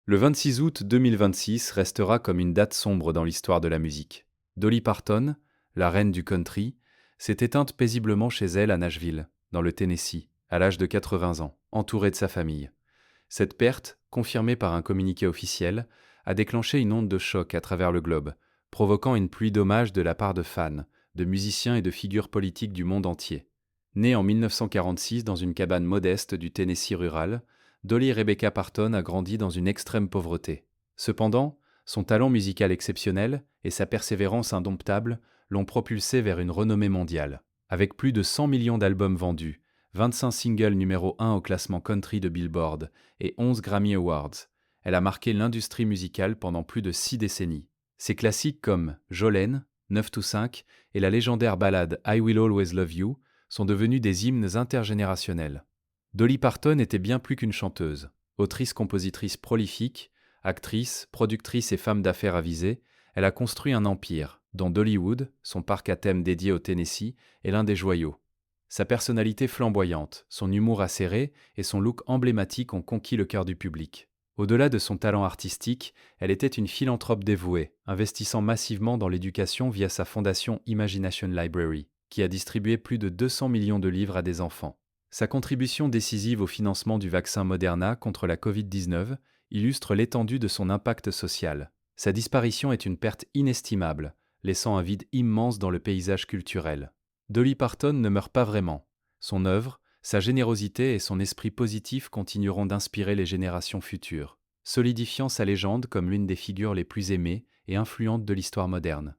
Le 26 août 2026 restera comme une date sombre dans l'histoire de la musique. Dolly Parton, la reine du country, s'est éteinte paisiblement chez elle à Nashville, dans le Tennessee, à l'âge de 80 ans, entourée de sa famille. Cette perte, confirmée par un communiqué officiel, a déclenché une onde de choc à travers le globe, provoquant une pluie d'hommages de la part de fans, de musiciens et de figures politiques du monde entier. Née en 1946 dans une cabane modeste du Tennessee rural, Dolly Rebecca Parton a grandi dans une extrême pauvreté. Cependant, son talent musical exceptionnel et sa persévérance indomptable l'ont propulsée vers une renommée mondiale. Avec plus de 100 millions d'albums vendus, 25 singles numéro 1 au classement country de Billboard et 11 Grammy Awards, elle a marqué l'industrie musicale pendant plus de 6 décennies. Ses classiques comme Jolene, 9 to 5 et la légendaire ballade I Will Always Love You sont devenus des hymnes intergénérationnels. Dolly Parton était bien plus qu'une chanteuse. Autrice-compositrice prolifique, actrice, productrice et femme d'affaires avisée, elle a construit un empire, dont Dollywood, son parc à thème dédié au Tennessee, est l'un des joyaux. Sa personnalité flamboyante, son humour acéré et son look emblématique ont conquis le cœur du public. Au-delà de son talent artistique, elle était une philanthrope dévouée, investissant massivement dans l'éducation via sa fondation Imagination Library, qui a distribué plus de 200 millions de livres à des enfants. Sa contribution décisive au financement du vaccin Moderna contre la Covid-19 illustre l'étendue de son impact social. Sa disparition est une perte inestimable, laissant un vide immense dans le paysage culturel. Dolly Parton ne meurt pas vraiment. Son œuvre, sa générosité et son esprit positif continueront d'inspirer les générations futures, solidifiant sa légende comme l'une des figures les plus aimées et influentes de l'histoire moderne.